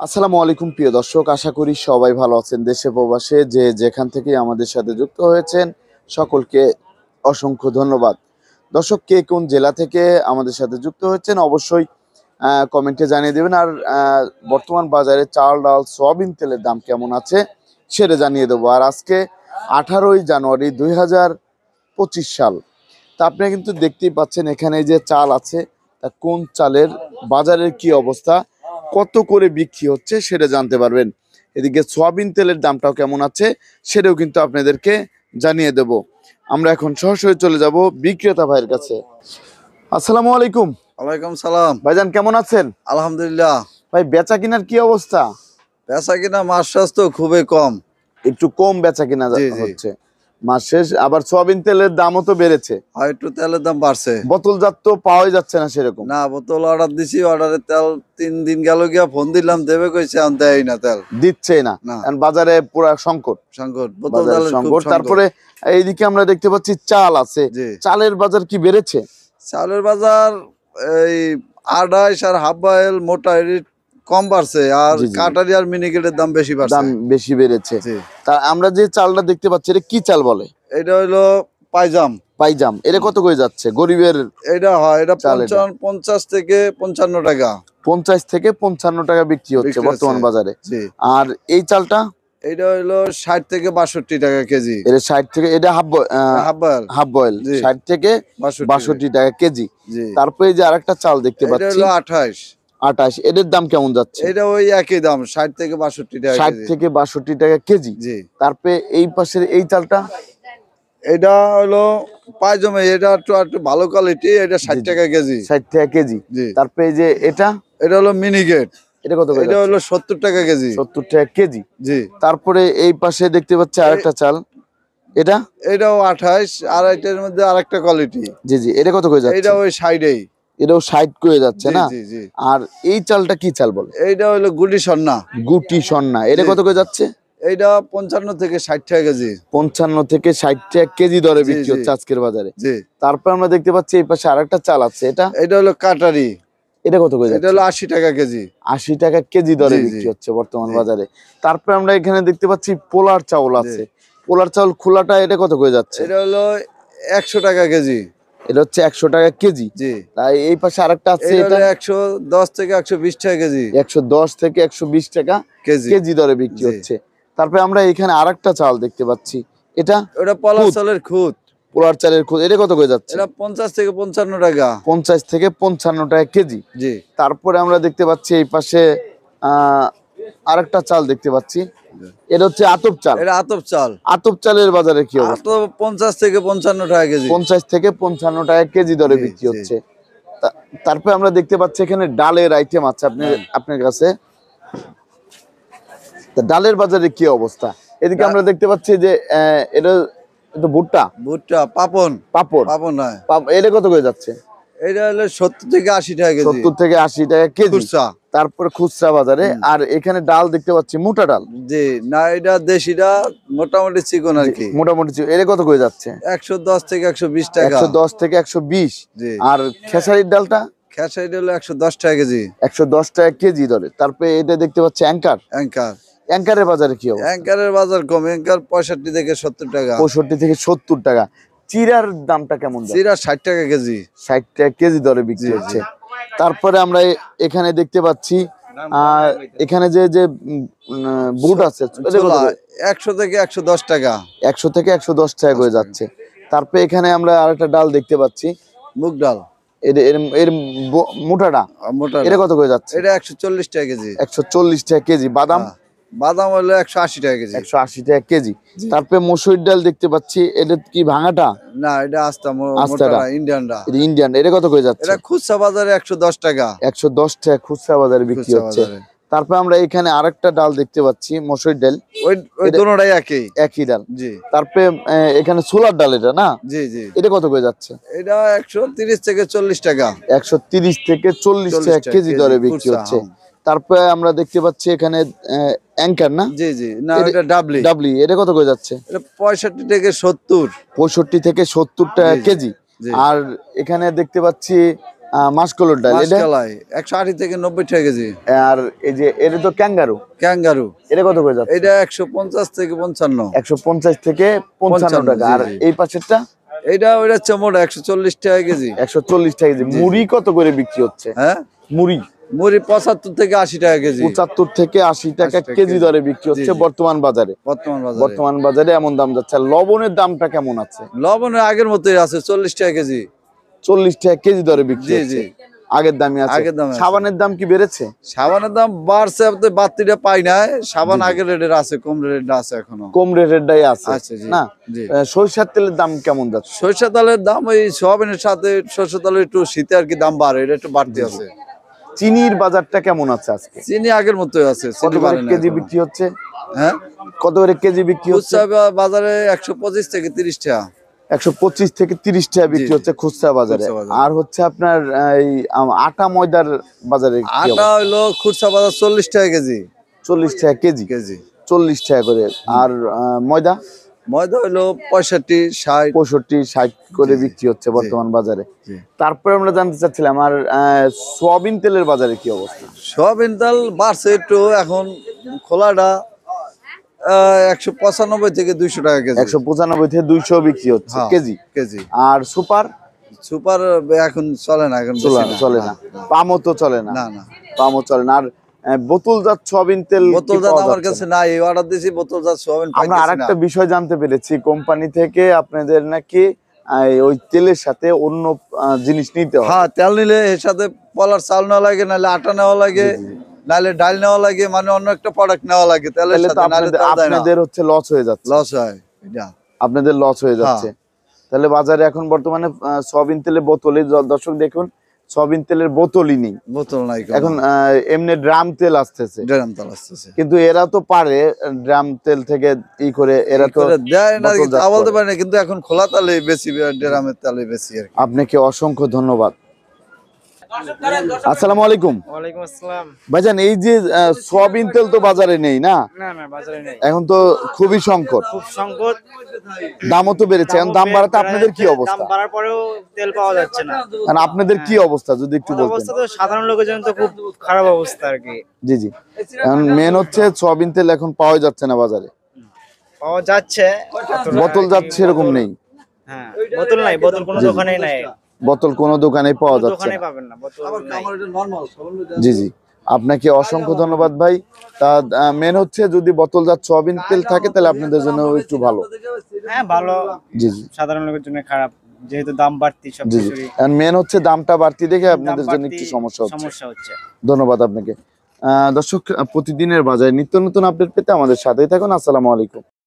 আসসালামু আলাইকুম প্রিয় দর্শক, আশা করি সবাই ভালো আছেন। দেশে প্রবাসে যে যেখান থেকে আমাদের সাথে যুক্ত হয়েছেন সকলকে অসংখ্য ধন্যবাদ। দর্শক, কে কোন জেলা থেকে আমাদের সাথে যুক্ত হয়েছেন অবশ্যই কমেন্টে জানিয়ে দেবেন। আর বর্তমান বাজারে চাল, ডাল, সয়াবিন তেলের দাম কেমন আছে সেটা জানিয়ে দেবো। আর আজকে 18ই জানুয়ারি 2025 সাল। তা আপনি কিন্তু দেখতেই পাচ্ছেন এখানে যে চাল আছে, তা কোন চালের বাজারের কি অবস্থা, কত করে বিক্রি হচ্ছে সেটা জানতে পারবেন। এদিকে সয়াবিন তেলের দামটাও কেমন আছে সেটাও কিন্তু আপনাদেরকে জানিয়ে দেব। আমরা এখন সরাসরি চলে যাব বিক্রেতা ভাইয়ের কাছে। আসসালামু আলাইকুম। ওয়ালাইকুম সালাম। ভাইজান কেমন আছেন? আলহামদুলিল্লাহ। ভাই বেচা কিনার কি অবস্থা? বেচা কিনা মাছ স্বাস্থ্য খুবই কম, একটু কম বেচা কিনা জি, জি। হচ্ছে। মাস শেষ, আবার সয়াবিন তেলের দামও তো বেড়েছে। আর একটু তেলের দাম বাড়ছে। বোতলজাত তো পাওয়াই যাচ্ছে না সেরকম। না, বোতল অর্ডার দিছি, অর্ডারের তেল 3 দিন গেল গিয়া, ফোন দিলাম দেবে কইছে, এখন দেয় না তেল, দিচ্ছেই না। না। কারণ বাজারে পুরো সংকট, সংকট, বোতল বাজারে তেলের খুব সংকট। সংকট। তারপরে এইদিকে আমরা দেখতে পাচ্ছি চাল আছে, জি। চালের বাজার কি বেড়েছে? চালের বাজার এই 28 আর হাফ বয়েল মোটা এর কম বাড়ছে, আর জি, জি। কাটারি আর মিনিকেটের দাম বেশি বাড়ছে। দাম বেশি বেড়েছে। জি। তা আমরা যে চালটা দেখতে পাচ্ছি এটা কি চাল বলে? এটা হইলো পাইজাম। পাইজাম। এটা কত করে যাচ্ছে গরিবের? এটা হয়, এটা চাল এটা। 50 থেকে 55 টাকা। 50 থেকে 55 টাকা বিক্রি হচ্ছে বিক্রি বর্তমান হচ্ছে। বাজারে। জি। আর এই চালটা? এটা হইলো 60 থেকে 62 টাকা কেজি। এটা 60 থেকে, এটা half half boiled. Half boiled, জি। 60 থেকে 62 টাকা কেজি। জি। তারপরে যে আরেকটা চাল দেখতে এটা পাচ্ছি হলো 28। 28, এদের দাম কেমন যাচ্ছে? এটা ওই একই দাম, 60 থেকে 62 টাকা 60 কেজি। থেকে 62 টাকা কেজি। জি। তারপরে এই পাশের এই চালটা? এটা হলো পাইজমে, এটা একটু ভালো কোয়ালিটি, এটা 60 টাকা কেজি। 60 টাকা কেজি। জি। তারপরে এই যে এটা? এটা হলো মিনিকেট। এটা কত করে এটা যাচ্ছে? হলো 70 টাকা কেজি। 70 টাকা কেজি। জি। তারপরে এই পাশে দেখতে পাচ্ছি আরেকটা চাল, এটা? এটাও 28, আর এটার মধ্যে আরেকটা কোয়ালিটি। জি জি, এটা কত করে যাচ্ছে? এটা ওই 60এই। এটাও 60 করে যাচ্ছে জি, না? জি, জি। আর এই চালটা কি চাল বলে? এইটা হলো গুটি সন্না। গুটি সন্না। এটা জি। কত করে যাচ্ছে? এইটা 55 থেকে 60 টাকা কেজি। 55 থেকে 60 টাকা কেজি দরে জি, বিক্রি জি। হচ্ছে আজকের বাজারে। জি। তারপর আমরা দেখতে পাচ্ছি এই পাশে আরেকটা চাল আছে, এটা? এটা হলো কাটারি। এটা কত করে এটা যাচ্ছে? হলো 80 টাকা কেজি। 80 টাকা কেজি দরে জি, জি। বিক্রি হচ্ছে বর্তমান জি। বাজারে। তারপরে আমরা এখানে দেখতে পাচ্ছি পোলার চাউল আছে। পোলার চাউল খোলাটা, এটা কত করে যাচ্ছে? এটা হলো 100 টাকা কেজি। এটা হচ্ছে 100 টাকা কেজি। জি। তাই এই পাশে আরেকটা আছে, এটা এটা? হলো 110 থেকে 120 টাকা কেজি। 110 থেকে 120 টাকা কেজি। কেজি দরে বিক্রি জি। হচ্ছে। তারপরে আমরা এখানে আরেকটা চাল দেখতে পাচ্ছি, এটা? ওটা পলাশ খুদ। চালের খুদ। পোলার চালের খুদ, এটা কত করে যাচ্ছে? এটা 50 থেকে 55 টাকা। 50 থেকে 55 টাকা কেজি। জি। তারপরে আমরা দেখতে পাচ্ছি এই পাশে আরেকটা চাল দেখতে পাচ্ছি, এটা হচ্ছে আতপ চাল। এটা আতপ চাল। আতপ চালের বাজারে কি অবস্থা? আতপ 50 থেকে 55 টাকা কেজি। 50 থেকে 55 টাকা কেজি দরে জি, বিক্রি জি। হচ্ছে। তারপরে আমরা দেখতে পাচ্ছি এখানে ডালের আইটেম আছে আপনার কাছে। তা ডালের বাজারে কি অবস্থা? এদিকে আমরা দেখতে পাচ্ছি যে এটা এটা ভুট্টা, ভুট্টা, পাপন। পাপড়। পাপন নয়। এটা কত করে যাচ্ছে? এটা হলো 70 থেকে 80 টাকা কেজি। 70 থেকে 80 টাকা কেজি খুচরা। তারপরে খুচরা বাজারে। আর এখানে ডাল দেখতে পাচ্ছি মোটা ডাল। জি। না, এটা দেশিটা মোটামুটি চিকন আর কি। মোটামুটি এটা কত করে যাচ্ছে? 110 থেকে 120 টাকা। 110 থেকে 120। জি। আর খেসারির ডালটা? খেসারিটা হলো 110 টাকা কেজি। 110 টাকা কেজি দরে। তারপরে এটা দেখতে পাচ্ছি অ্যাঙ্কার। অ্যাঙ্কার। অ্যাঙ্কারের বাজারে কি অবস্থা? অ্যাঙ্কারের বাজার কম, অ্যাঙ্কার 65 থেকে 70 টাকা। 65 থেকে 70 টাকা। চিরার দামটা কেমন যাচ্ছে? চিরা 60 টাকা কেজি। 60 টাকা কেজি দরে বিক্রি জি, জি। হচ্ছে। তারপরে আমরা এখানে দেখতে পাচ্ছি এখানে যে যে বুট আছে, এটা কত ছোলা করে? 100 থেকে 110 টাকা। 100 থেকে 110 টাকা করে যাচ্ছে। তারপরে এখানে আমরা আরেকটা ডাল দেখতে পাচ্ছি, মুগ ডাল। এর এর এর মোটাটা, মোটা এটা ডাল। কত করে যাচ্ছে? এটা 140 টাকা কেজি। 140 টাকা কেজি। বাদাম? হ্যাঁ। বাদাম হলো 180 টাকা কেজি। 180 টাকা কেজি। তারপরে মসুর ডাল দেখতে পাচ্ছি, এটা কি ভাঙাটা? না, এটা আস্তা আস্তাটা। মোটা ইন্ডিয়ানটা। এটা ইন্ডিয়ান, এটা কত করে যাচ্ছে? এটা খুচরা বাজারে 110 টাকা। 110 টাকা খুচরা বাজারে বিক্রি খুচরা হচ্ছে। বাজারে। তারপরে আমরা এখানে আরেকটা ডাল দেখতে পাচ্ছি, মসুর ডাল। ওই দুটোটাই একই। একই ডাল। জি। তারপরে এখানে ছোলার ডাল, এটা না? জি, জি। এটা কত করে যাচ্ছে? এটা 130 থেকে 40 টাকা। 130 থেকে 40 টাকা কেজি দরে বিক্রি খুচরা, হচ্ছে। হ্যাঁ। তারপরে আমরা দেখতে পাচ্ছি এখানে অ্যাঙ্কার, না? জি, জি। না, এটা ডাবলি। ডাবলি, এটা কত করে যাচ্ছে? এটা 65 থেকে 70। 65 থেকে 70 টাকা জি, জি। কেজি। জি। আর এখানে দেখতে পাচ্ছি মাসকলোর ডাল এটা, মাসকালাই 180 থেকে 90 টাকা কেজি। আর এই যে এটা তো ক্যাঙ্গারু, ক্যাঙ্গারু এটা কত করে যাচ্ছে? এটা 150 থেকে 55। 150 থেকে 55 টাকা। জি, আর জি। এই পাশেরটা এটা ওইটা চমড়া 140 টাকা কেজি। 140 টাকা কেজি। মুড়ি কত করে বিক্রি হচ্ছে? হ্যাঁ, মুড়ি মুড়ি 75 থেকে 80 টাকা কেজি 75 থেকে 80 টাকা 80 টাকা কেজি কেজি। দরে বিক্রি হচ্ছে জি, জি। বর্তমান বাজারে। বর্তমান বাজারে। বর্তমান বাজারে এমন দাম যাচ্ছে। আর লবণের দামটা কেমন আছে? লবণের আগের মতোই আছে 40 টাকা কেজি। 40 টাকা কেজি দরে বিক্রি জি, হচ্ছে। জি। আগের দামই আছে। আগের দামে আছে। সাবানের দাম কি বেড়েছে? সাবানের দাম বাড়ছে, আপনি বাড়তিটা পাই না। সাবান আগের রেটের আছে, কম রেটের আছে এখনো। কম রেটেরটাই আছে আচ্ছা, জি, না? জি। সরিষার তেলের দাম কেমন যাচ্ছে? সরিষা তেলের দাম ওই সোয়াবিনের সাথে সরিষা তেলের একটু শীতে আর কি দাম বাড়ে, এটা একটু বাড়তি আছে। চিনির বাজারটা কেমন আছে আজকে? চিনি আগের মতোই আছে, কত চিনি করে বাড়ে না কেজি এখনো। বিক্রি হচ্ছে? হ্যাঁ, কত করে কেজি বিক্রি হচ্ছে? খুচরা বাজারে 125 থেকে 30 টাকা। 125 থেকে 30 টাকা বিক্রি জি, জি। হচ্ছে খুচরা বাজারে। খুচরা বাজারে। আর হচ্ছে আপনার এই আটা ময়দার বাজারে কি আটা অবস্থা? হইলো খুচরা বাজার 40 টাকা কেজি। 40 টাকা কেজি, কেজি 40 টাকা করে। আর ময়দা ময়দা হইলো 65, 60। 65, 60 করে জি, জি। বিক্রি হচ্ছে বর্তমান বাজারে। জি। তারপরে আমরা জানতে চাচ্ছিলাম আর সোয়াবিন তেলের বাজারে কি অবস্থা? সোয়াবিন তেল বাড়ছে একটু এখন, খোলাটা 195 থেকে 200 টাকা কেজি। 195 থেকে 200 বিক্রি হচ্ছে হ্যাঁ, কেজি। কেজি। আর সুপার সুপার এখন চলে না, এখন চলে বেশি না, চলে না। পামও তো চলে না, না, না। পামও চলে না। আর বোতলজাত সোয়াবিন তেল কি বোতলজাত পাওয়া আমার যাচ্ছে কাছে না? নাই, অর্ডার দিয়েছি বোতলজাত সোয়াবিন আমরা পাইতেছি না। আরেকটা বিষয় জানতে পেরেছি, কোম্পানি থেকে আপনাদের নাকি ওই তেলের সাথে অন্য জিনিস নিতে হয়। হ্যাঁ, তেল নিলে এর সাথে পলার চাল নেওয়া লাগে, নাহলে আটা নেওয়া লাগে, জি, জি। নাহলে ডাল নেওয়া লাগে, মানে অন্য একটা প্রোডাক্ট নেওয়া লাগে তেলের তাহলে তো সাথে, নাহলে তেল দেয় না। আপনাদের হচ্ছে লস হয়ে যাচ্ছে, লস হয় এটা। আপনাদের লস হয়ে যাচ্ছে। তাহলে বাজারে এখন বর্তমানে সয়াবিন তেলের বোতলে দর্শক দেখুন, সয়াবিন তেলের বোতলই নেই বোতল নাই এখন। এমনি ড্রাম তেল আসতেছে, ড্রাম তেল আসতেছে। কিন্তু এরা তো পারে ড্রাম তেল থেকে ই করে, এরা তো করে দেয় না, বোতলজাত তা বলতে করে। পারি না, কিন্তু এখন খোলা তালে বেশি, ড্রামের তালে বেশি আর কি। আপনাকে অসংখ্য ধন্যবাদ। আসসালামু আলাইকুম। ওয়ালাইকুম আসসালাম। ভাইজান, এই যে সয়াবিন তেল তো বাজারে নেই না? না না, বাজারে নেই, এখন তো খুবই সংকট, খুব সংকট। দামও তো বেড়েছে। এখন দাম বাড়াতে আপনাদের কি দাম অবস্থা? বাড়ার পরেও তেল পাওয়া যাচ্ছে না। কারণ আপনাদের কি অবস্থা যদি একটু বলতেন। অবস্থা তো সাধারণ লোকের জন্য তো খুব খারাপ অবস্থা আর কি। জি জি। এখন মেন হচ্ছে সয়াবিন তেল এখন পাওয়া যাচ্ছে না বাজারে, পাওয়া যাচ্ছে, অতটা বোতল আর কি, যাচ্ছে এরকম নেই। হ্যাঁ, বোতল নাই, বোতল কোনো জি, জি। দোকানেই নাই, বোতল কোনো দোকানে পাওয়া কোনো যাচ্ছে দোকানে না। পাবেন না, বোতল নাই। জি জি, আপনাকে অসংখ্য ধন্যবাদ ভাই। তা মেন হচ্ছে যদি বোতলজাত সয়াবিন তেল থাকে তাহলে আপনাদের জন্য একটু ভালো। হ্যাঁ, ভালো, জি জি, সাধারণ লোকের জন্য খারাপ, যেহেতু দাম বাড়তি সব জি জি। কিছুরই। মেন হচ্ছে দামটা বাড়তি দেখে দাম আপনাদের জন্য বাড়তি, একটু সমস্যা হচ্ছে। সমস্যা হচ্ছে। ধন্যবাদ আপনাকে। দর্শক, প্রতিদিনের বাজারে নিত্য নতুন আপডেট পেতে আমাদের সাথেই থাকুন। আসসালামু আলাইকুম।